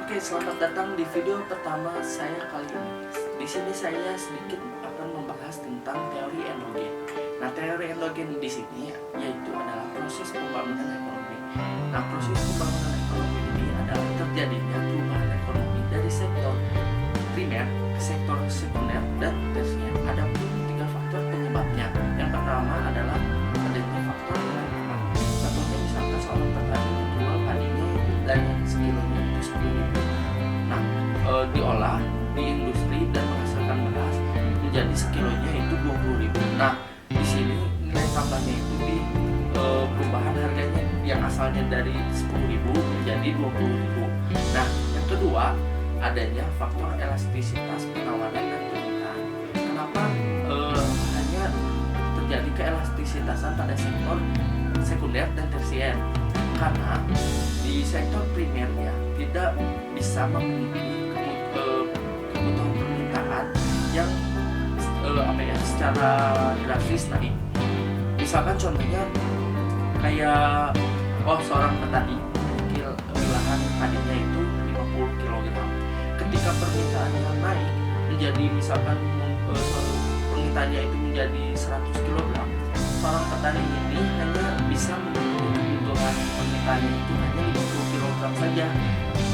Oke, selamat datang di video pertama saya kali ini. Di sini saya sedikit akan membahas tentang teori endogen. Nah, teori endogen di sini yaitu adalah proses pembangunan ekonomi. Nah, proses pembangunan ekonomi ini adalah terjadinya perubahan ekonomi dari sektor primer ke sektor sekunder dan tersier. Ada pun tiga faktor penyebabnya. Yang pertama adalah adanya faktor nilai tambah. Contohnya misalkan seorang petani menjual padinya dari sekilonya itu 10.000. Nah, diolah di industri dan menghasilkan beras menjadi sekilonya itu 20.000. Nah, di sini nilai tambahnya itu di perubahan harganya yang asalnya dari 10.000 menjadi 20.000. Nah, yang kedua adanya faktor elastisitas penawaran dan permintaan. Kenapa hanya terjadi keelastisitasan pada sektor sekunder dan tersier? Karena di sektor primernya tidak bisa memenuhi kebutuhan permintaan yang secara drastis naik. Misalkan contohnya kayak seorang petani memiliki lahan padinya itu 50 kg. Ketika permintaannya naik menjadi misalkan permintaannya itu menjadi 100 kg, seorang petani ini hanya bisa memenuhi kebutuhan permintaannya itu hanya 50 kg saja.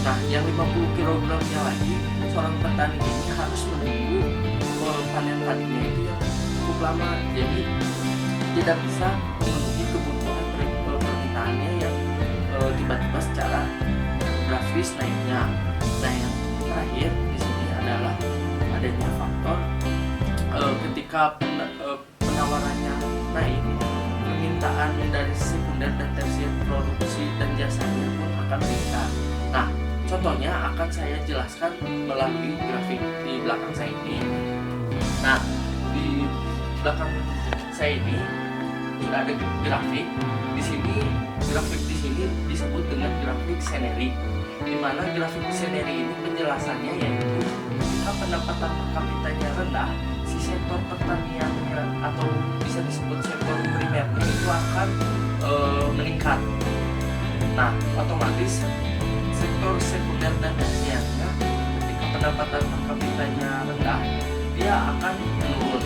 Nah, yang 50 kg-nya lagi seorang petani ini harus menunggu panen padinya itu yang cukup lama. Jadi tidak bisa memenuhi kebutuhan permintaannya yang tiba-tiba secara drastis naiknya. Nah, yang terakhir di sini adalah adanya faktor ketika penawarannya naik, permintaan dari sekunder dan tersier produksi dan jasanya pun akan meningkat. Nah, contohnya akan saya jelaskan melalui grafik di belakang saya ini. Nah, di belakang saya ini sudah ada grafik. Di sini grafik di sini disebut dengan grafik Seneri. Di mana grafik Seneri ini penjelasannya yaitu ketika pendapatan per kapitanya rendah, si sektor pertaniannya atau bisa disebut sektor primernya itu akan meningkat. Nah, otomatis sektor sekunder dan tersiernya ketika pendapatan per kapitanya rendah, dia akan menurun.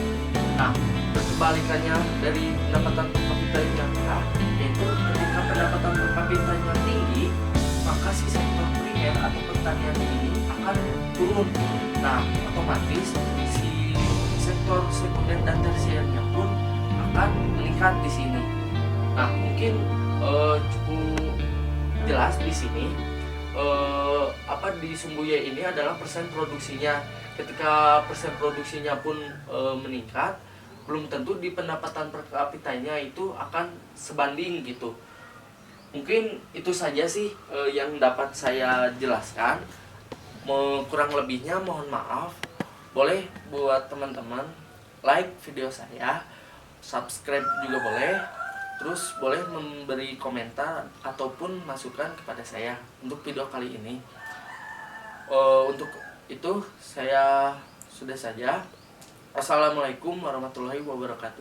Nah, kebalikannya dari pendapatan per kapitanya rendah, yaitu ketika pendapatan per kapitanya tinggi, maka si sektor primer atau pertanian ini akan turun. Nah, otomatis si sektor sekunder dan tersiernya pun akan meningkat di sini. Nah, mungkin cukup jelas di sini. Di Sumbuye ini adalah persen produksinya. Ketika persen produksinya pun meningkat, belum tentu di pendapatan per kapitanya itu akan sebanding gitu. Mungkin itu saja sih yang dapat saya jelaskan. Kurang lebihnya mohon maaf. Boleh buat teman-teman like video saya, subscribe juga boleh. Terus boleh memberi komentar ataupun masukan kepada saya untuk video kali ini. Untuk itu saya sudah saja. Wassalamualaikum warahmatullahi wabarakatuh.